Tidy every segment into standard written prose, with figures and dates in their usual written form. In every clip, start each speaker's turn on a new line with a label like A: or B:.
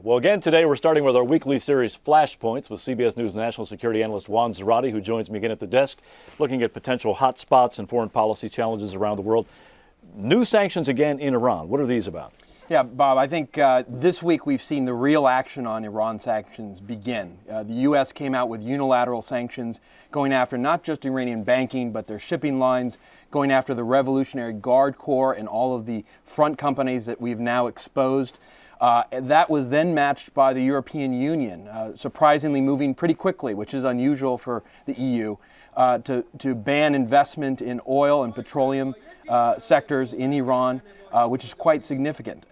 A: Well, again, today we're starting with our weekly series Flashpoints with CBS News national security analyst Juan Zarate, who joins me again at the desk, looking at potential hotspots and foreign policy challenges around the world. New sanctions again in Iran. What are these about?
B: Yeah, Bob, I think this week we've seen the real action on Iran sanctions begin. The U.S. came out with unilateral sanctions going after not just Iranian banking, but their shipping lines, going after the Revolutionary Guard Corps and all of the front companies that we've now exposed. That was then matched by the European Union, surprisingly moving pretty quickly, which is unusual for the EU, to ban investment in oil and petroleum sectors in Iran, which is quite significant.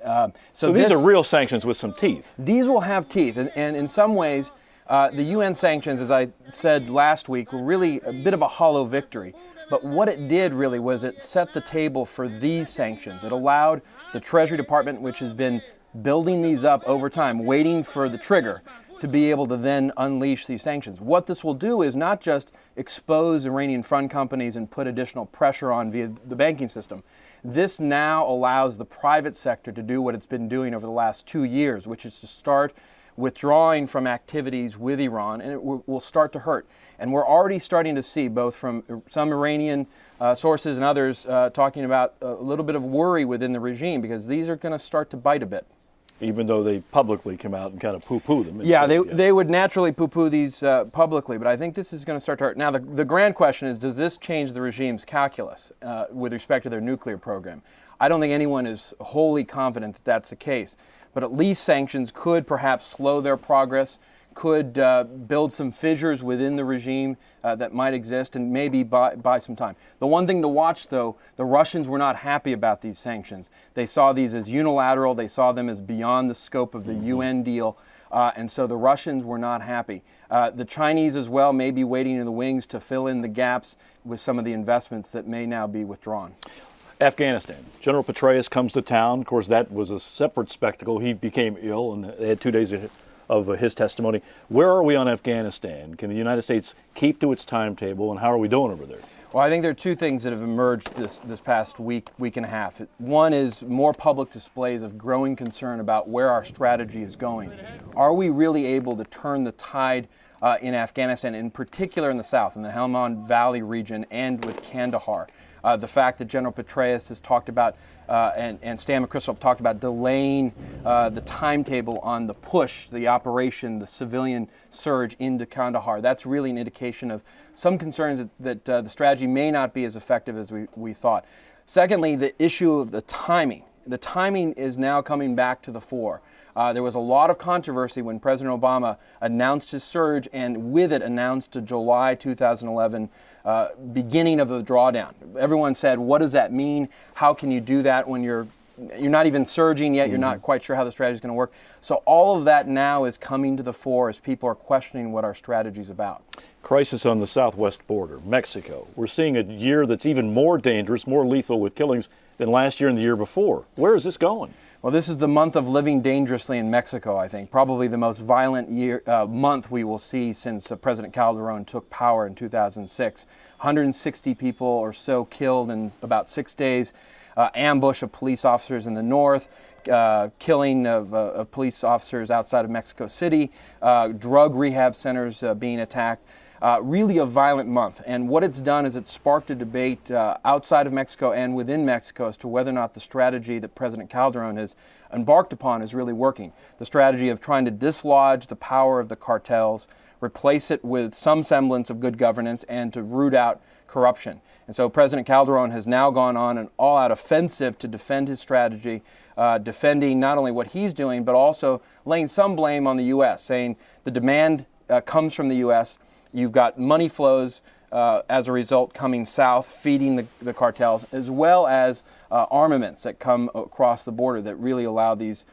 A: So these are real sanctions with some teeth.
B: These will have teeth, and in some ways, the UN sanctions, as I said last week, were really a bit of a hollow victory. But what it did really was it set the table for these sanctions. It allowed the Treasury Department, which has been building these up over time, waiting for the trigger, to be able to then unleash these sanctions. What this will do is not just expose Iranian fund companies and put additional pressure on via the banking system. This now allows the private sector to do what it's been doing over the last 2 years, which is to start withdrawing from activities with Iran, and it will start to hurt. And we're already starting to see, both from some Iranian sources and others, talking about a little bit of worry within the regime, because these are going to start to bite a bit.
A: Even though they publicly come out and kind of poo-poo them.
B: Yeah, they would naturally poo-poo these publicly, but I think this is going to start to hurt. Now, the grand question is, does this change the regime's calculus with respect to their nuclear program? I don't think anyone is wholly confident that that's the case, but at least sanctions could perhaps slow their progress, could build some fissures within the regime that might exist, and maybe buy some time. The one thing to watch, though, the Russians were not happy about these sanctions. They saw these as unilateral. They saw them as beyond the scope of the UN deal, and so the Russians were not happy. The Chinese as well may be waiting in the wings to fill in the gaps with some of the investments that may now be withdrawn.
A: Afghanistan. General Petraeus comes to town. Of course, that was a separate spectacle. He became ill, and they had 2 days of his testimony. Where are we on Afghanistan? Can the United States keep to its timetable, and how are we doing over there?
B: Well, I think there are two things that have emerged this past week and a half. One is more public displays of growing concern about where our strategy is going. Are we really able to turn the tide in Afghanistan, in particular in the south, in the Helmand Valley region and with Kandahar? The fact that General Petraeus has talked about, and Stan McChrystal have talked about delaying the timetable on the push, the operation, the civilian surge into Kandahar. That's really an indication of some concerns that the strategy may not be as effective as we thought. Secondly, the issue of the timing. The timing is now coming back to the fore. There was a lot of controversy when President Obama announced his surge, and with it announced a July 2011 beginning of the drawdown. Everyone said, what does that mean? How can you do that when you're not even surging yet? You're not quite sure how the strategy is going to work. So all of that now is coming to the fore as people are questioning what our strategy is about.
A: Crisis on the southwest border, Mexico. We're seeing a year that's even more dangerous, more lethal with killings than last year and the year before. Where is this going?
B: Well, this is the month of living dangerously in Mexico, I think. Probably the most violent month we will see since President Calderon took power in 2006. 160 people or so killed in about 6 days. Ambush of police officers in the north. Killing of police officers outside of Mexico City. Drug rehab centers being attacked. Really a violent month. And what it's done is it's sparked a debate outside of Mexico and within Mexico as to whether or not the strategy that President Calderon has embarked upon is really working. The strategy of trying to dislodge the power of the cartels, replace it with some semblance of good governance, and to root out corruption. And so President Calderon has now gone on an all-out offensive to defend his strategy, defending not only what he's doing, but also laying some blame on the U.S., saying the demand comes from the U.S., you've got money flows as a result coming south, feeding the cartels, as well as armaments that come across the border that really allow these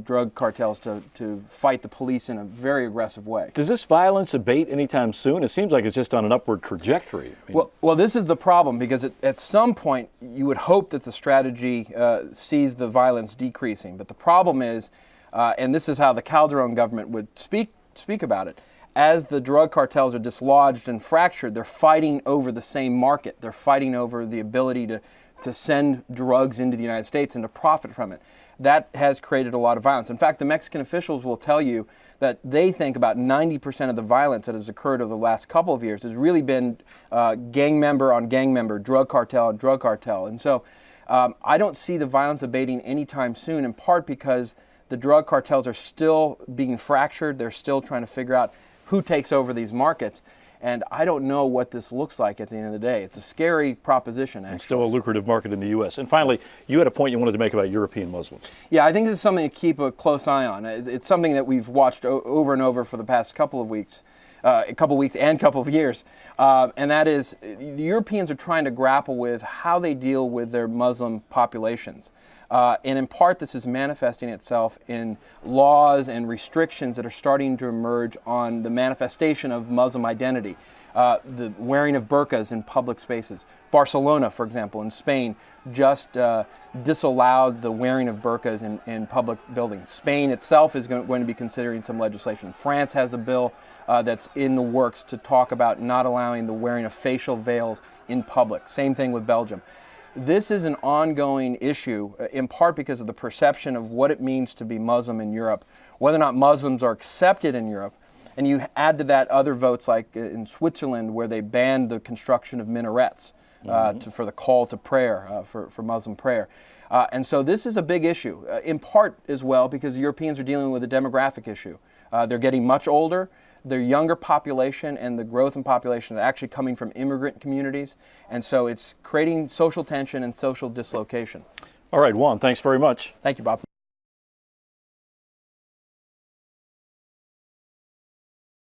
B: drug cartels to fight the police in a very aggressive way.
A: Does this violence abate anytime soon? It seems like it's just on an upward trajectory.
B: Well, this is the problem, because at some point you would hope that the strategy sees the violence decreasing. But the problem is, and this is how the Calderon government would speak about it, as the drug cartels are dislodged and fractured, they're fighting over the same market. They're fighting over the ability to send drugs into the United States and to profit from it. that has created a lot of violence. In fact, the Mexican officials will tell you that they think about 90% of the violence that has occurred over the last couple of years has really been gang member on gang member, drug cartel on drug cartel. And so I don't see the violence abating anytime soon, in part because the drug cartels are still being fractured. They're still trying to figure out who takes over these markets. And I don't know what this looks like at the end of the day. It's a scary proposition, actually.
A: And still a lucrative market in the U.S. And finally, you had a point you wanted to make about European Muslims.
B: Yeah, I think this is something to keep a close eye on. It's something that we've watched over and over for the past couple of weeks and couple of years. And that is, the Europeans are trying to grapple with how they deal with their Muslim populations. And in part, this is manifesting itself in laws and restrictions that are starting to emerge on the manifestation of Muslim identity. The wearing of burqas in public spaces. Barcelona, for example, in Spain, just disallowed the wearing of burqas in public buildings. Spain itself is going to be considering some legislation. France has a bill that's in the works to talk about not allowing the wearing of facial veils in public. Same thing with Belgium. This is an ongoing issue, in part because of the perception of what it means to be Muslim in Europe, whether or not Muslims are accepted in Europe. And you add to that other votes like in Switzerland, where they banned the construction of minarets for the call to prayer, for Muslim prayer. And so this is a big issue, in part as well because Europeans are dealing with a demographic issue. They're getting much older. Their younger population and the growth in population are actually coming from immigrant communities. And so it's creating social tension and social dislocation.
A: All right, Juan, thanks very much.
B: Thank you, Bob.